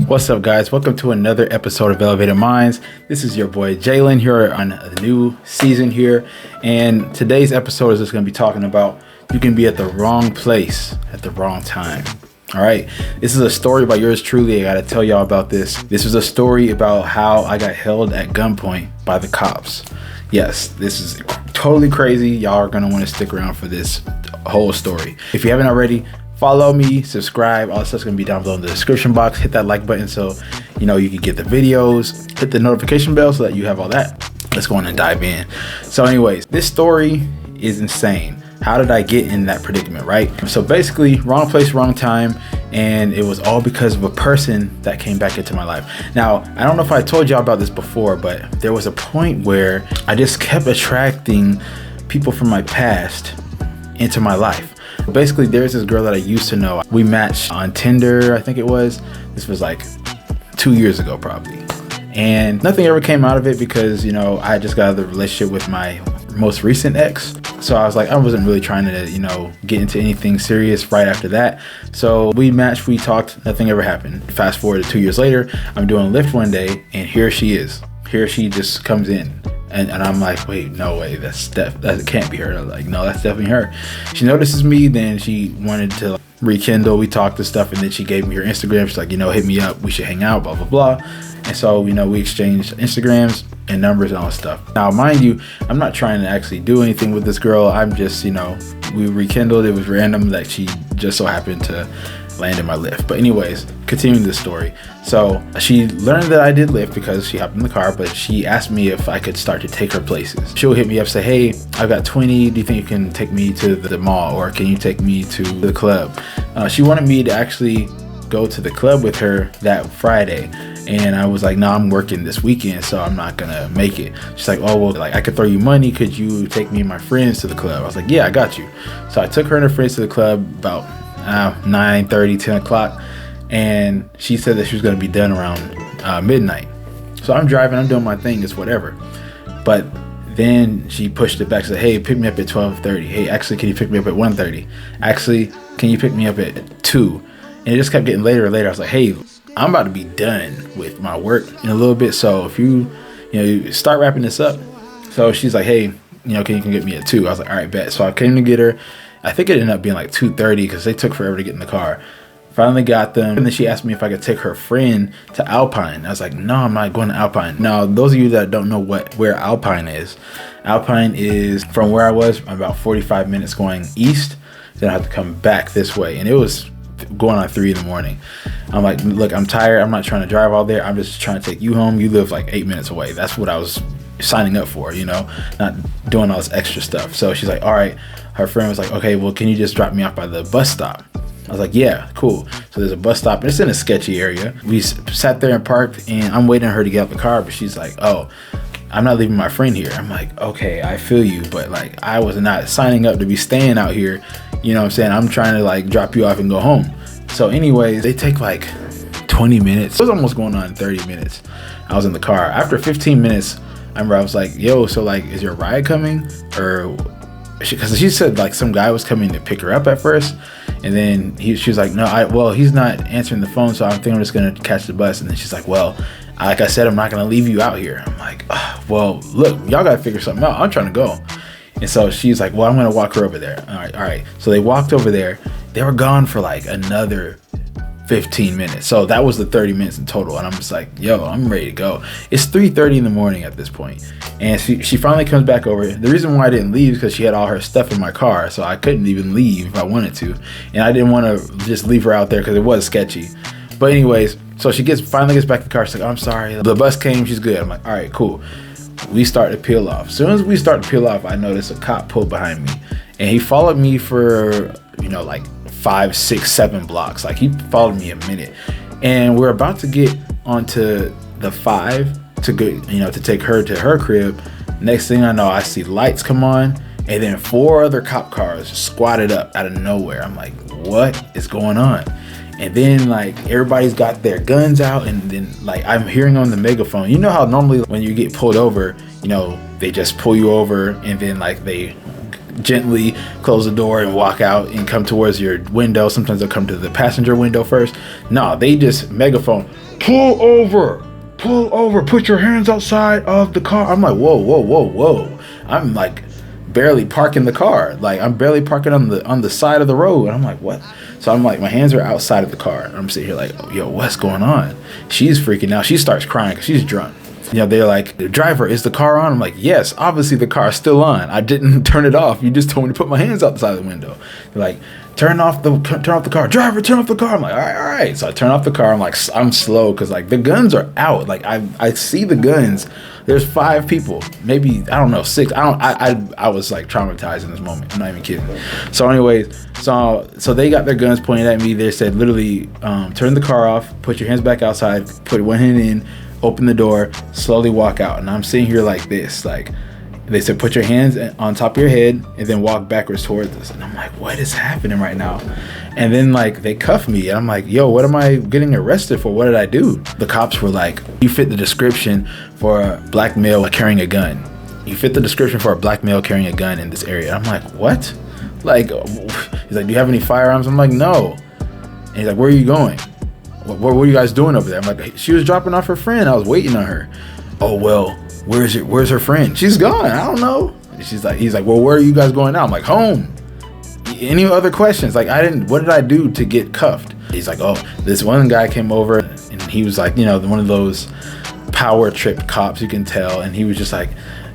What's up, guys? Welcome to another episode of Elevated Minds. This is your boy Jalen here on a new season here, and today's episode is just going to be talking about you can be at the wrong place at the wrong time. All right, this is a story by yours truly. I got to tell y'all about this. This is a story about how I got held at gunpoint by the cops. Yes, this is totally crazy. Y'all are going to want to stick around for this whole story. If you haven't already, follow me, subscribe, all this stuff's gonna be down below in the description box. Hit that like button so you know you can get the videos. Hit the notification bell so that you have all that. Let's go on and dive in. So anyways, this story is insane. How did I get in that predicament, right? So basically, wrong place, wrong time, and it was all because of a person that came back into my life. Now, I don't know if I told y'all about this before, but there was a point where I just kept attracting people from my past into my life. Basically, there's this girl that I used to know. We matched on Tinder, I think it was. This was like 2 years ago probably. And nothing ever came out of it because, you know, I just got out of the relationship with my most recent ex. So I was like, I wasn't really trying to, you know, get into anything serious right after that. So we matched, we talked, nothing ever happened. Fast forward to 2 years later, I'm doing Lyft one day and here she is. Here she just comes in. And I'm like, wait, no way, that can't be her. I'm like, no, that's definitely her. She notices me, then she wanted to rekindle. We talked and stuff, and then she gave me her Instagram. She's like, you know, hit me up, we should hang out, blah, blah, blah. And so, you know, we exchanged Instagrams and numbers and all that stuff. Now, mind you, I'm not trying to actually do anything with this girl. I'm just, you know, we rekindled. It was random that she just so happened to land in my Lyft. But anyways, continuing the story. So she learned that I did Lyft because she hopped in the car, but she asked me if I could start to take her places. She'll hit me up, say, hey, I've got 20. Do you think you can take me to the mall, or can you take me to the club? She wanted me to actually go to the club with her that Friday. And I was like, no, I'm working this weekend, so I'm not gonna make it. She's like, oh, well, like I could throw you money. Could you take me and my friends to the club? I was like, yeah, I got you. So I took her and her friends to the club about 9:30, 10 o'clock. And she said that she was going to be done around midnight. So I'm driving, I'm doing my thing, it's whatever. But then she pushed it back, said, hey, pick me up at 12:30. Hey, actually, can you pick me up at 1:30? Actually, can you pick me up at 2? And it just kept getting later and later. I was like, hey, I'm about to be done with my work in a little bit. So if you start wrapping this up. So she's like, hey, can you get me at 2? I was like, all right, bet. So I came to get her. I think it ended up being like 2:30 because they took forever to get in the car. Finally got them, and then she asked me if I could take her friend to Alpine. I was like, no, I'm not going to Alpine. Now, those of you that don't know where Alpine is from where I was about 45 minutes going east. Then I have to come back this way, and it was going on 3 in the morning. I'm like, look, I'm tired. I'm not trying to drive all there. I'm just trying to take you home. You live like 8 minutes away. That's what I was signing up for, not doing all this extra stuff. So she's like, all right. Her friend was like, okay, well, can you just drop me off by the bus stop? I was like, yeah, cool. So there's a bus stop. It's in a sketchy area. We sat there and parked, and I'm waiting on her to get out the car, but she's like, oh, I'm not leaving my friend here. I'm like, okay, I feel you, but like I was not signing up to be staying out here. You know what I'm saying? I'm trying to like drop you off and go home. So anyways, they take like 20 minutes. It was almost going on 30 minutes. I was in the car. After 15 minutes, I remember I was like, yo, so like, is your ride coming? Or because she said like some guy was coming to pick her up at first, and then she was like, no, he's not answering the phone, so I think I'm just gonna catch the bus. And then she's like, well, like I said, I'm not gonna leave you out here. I'm like, well, look, y'all gotta figure something out. I'm trying to go. And so she's like, well, I'm gonna walk her over there. All right. So they walked over there. They were gone for like another 15 minutes. So that was the 30 minutes in total. And I'm just like, yo, I'm ready to go. It's 3:30 in the morning at this point. And she finally comes back over. The reason why I didn't leave is because she had all her stuff in my car. So I couldn't even leave if I wanted to. And I didn't want to just leave her out there because it was sketchy. But anyways, so she finally gets back to the car. She's like, I'm sorry. The bus came. She's good. I'm like, all right, cool. We start to peel off. As soon as we start to peel off, I noticed a cop pulled behind me. And he followed me for, like 5, 6, 7 blocks. Like he followed me a minute. And we're about to get onto the 5 to go, to take her to her crib. Next thing I know, I see lights come on, and then 4 other cop cars squatted up out of nowhere. I'm like, what is going on? And then like everybody's got their guns out, and then like I'm hearing on the megaphone. You know how normally when you get pulled over, they just pull you over, and then like they gently close the door and walk out and come towards your window. Sometimes they'll come to the passenger window first. No, they just megaphone, pull over, put your hands outside of the car. I'm like, whoa. I'm like barely parking the car. Like I'm barely parking on the side of the road. And I'm like, what? So I'm like, my hands are outside of the car. And I'm sitting here like, yo, what's going on? She's freaking out. She starts crying because she's drunk. You know, they're like, the driver, is the car on? I'm like, yes, obviously the car's still on. I didn't turn it off. You just told me to put my hands outside the window. They're like, turn off the car. Driver, turn off the car. I'm like, all right. So I turn off the car. I'm like, I'm slow because like the guns are out. Like I see the guns. There's 5 people, maybe, I don't know, 6. I was like traumatized in this moment. I'm not even kidding. So anyways, so they got their guns pointed at me. They said literally, turn the car off, put your hands back outside, put one hand in, open the door, slowly walk out. And I'm sitting here like this, like they said, put your hands on top of your head and then walk backwards towards us. And I'm like, what is happening right now? And then like they cuff me and I'm like, yo, what am I getting arrested for? What did I do? The cops were like, you fit the description for a black male carrying a gun. You fit the description for a black male carrying a gun in this area. I'm like, what? Like, he's like, do you have any firearms? I'm like, no. And he's like, where are you going? What were you guys doing over there? I'm like, she was dropping off her friend. I was waiting on her. Oh, well, where's her friend? She's gone. I don't know. He's like, well, where are you guys going now? I'm like, home. Any other questions? Like, what did I do to get cuffed? He's like, oh, this one guy came over and he was like, you know, one of those power trip cops, you can tell. And he was just like,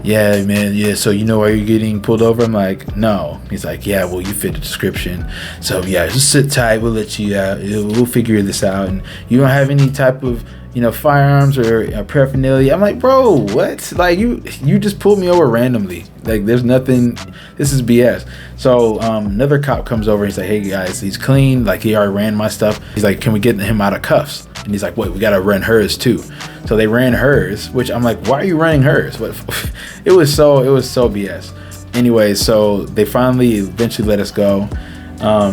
yeah, man, yeah, so you know why you're getting pulled over? I'm like, no. He's like, yeah, well, you fit the description. So, yeah, just sit tight. We'll let you out. We'll figure this out. And you don't have any type of, you know, firearms or paraphernalia. I'm like, bro, what? Like, you just pulled me over randomly. Like, there's nothing. This is BS. So, another cop comes over. He's like, hey, guys, he's clean. Like, he already ran my stuff. He's like, can we get him out of cuffs? And he's like, wait, we got to run hers, too. So they ran hers, which I'm like, why are you running hers? What? It was so BS. Anyway, so they eventually let us go.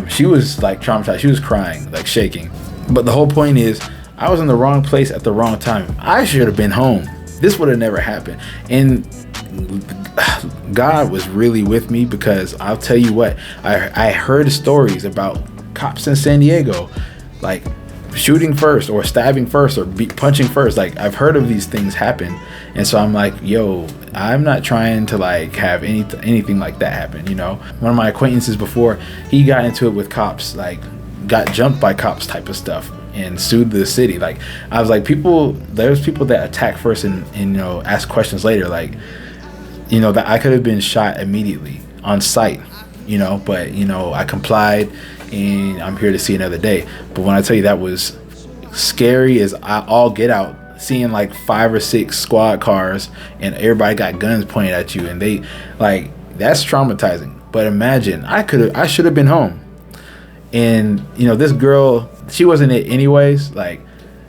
She was like traumatized. She was crying, like shaking. But the whole point is, I was in the wrong place at the wrong time. I should have been home. This would have never happened. And God was really with me because I'll tell you what, I heard stories about cops in San Diego, like shooting first or stabbing first or punching first. Like I've heard of these things happen. And so I'm like, yo, I'm not trying to like have anything like that happen. You know, one of my acquaintances before, he got into it with cops, like got jumped by cops type of stuff and sued the city. Like I was like, there's people that attack first and you know, ask questions later. Like, you know, that I could have been shot immediately on sight, you know, but you know, I complied and I'm here to see another day. But when I tell you that was scary as all get out, seeing like 5 or 6 squad cars and everybody got guns pointed at you, and they like, that's traumatizing. But imagine I should have been home. And you know, this girl, she wasn't it anyways. Like,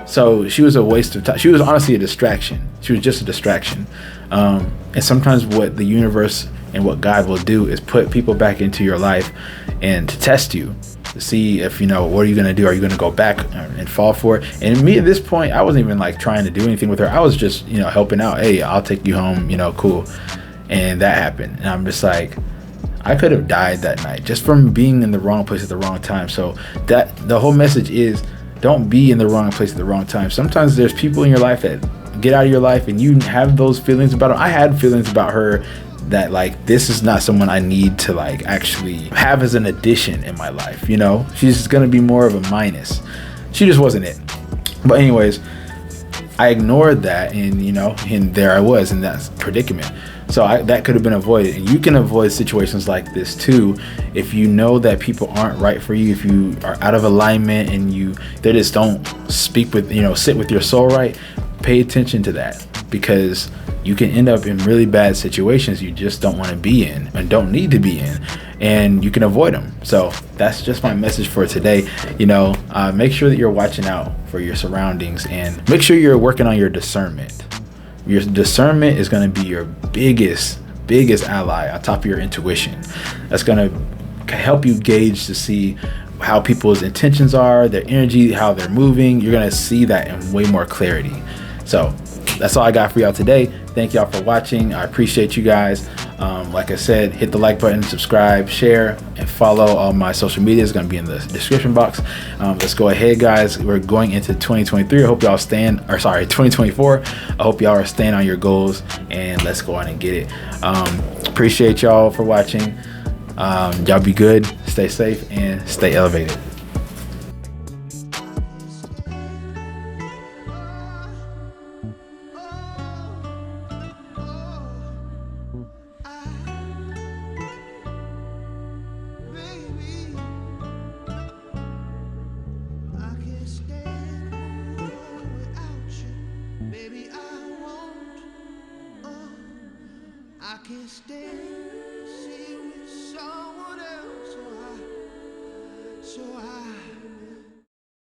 so she was a waste of time. She was honestly a distraction. She was just a distraction. And sometimes what the universe and what God will do is put people back into your life and to test you, to see if, you know, what are you going to do? Are you going to go back and fall for it? And me at this point, I wasn't even like trying to do anything with her. I was just, you know, helping out. Hey, I'll take you home, you know, cool. And that happened. And I'm just like, I could have died that night just from being in the wrong place at the wrong time. So that the whole message is, don't be in the wrong place at the wrong time. Sometimes there's people in your life that get out of your life and you have those feelings about them. I had feelings about her that like, this is not someone I need to like actually have as an addition in my life. You know, she's going to be more of a minus. She just wasn't it. But anyways, I ignored that, and you know, and there I was in that predicament. So that could have been avoided. And you can avoid situations like this too if you know that people aren't right for you, if you are out of alignment and they just don't speak with, you know, sit with your soul right. Pay attention to that, because you can end up in really bad situations you just don't want to be in and don't need to be in, and you can avoid them. So that's just my message for today. You know, make sure that you're watching out for your surroundings, and make sure you're working on your discernment. Your discernment is going to be your biggest ally on top of your intuition. That's going to help you gauge to see how people's intentions are, their energy, how they're moving. You're going to see that in way more clarity. So that's all I got for y'all today. Thank y'all for watching. I appreciate you guys. Like I said, hit the like button, subscribe, share, and follow. All my social media is going to be in the description box. Let's go ahead, guys. We're going into 2023. I hope y'all 2024. I hope y'all are staying on your goals, and let's go on and get it. Appreciate y'all for watching. Y'all be good, stay safe, and stay elevated. I can't stand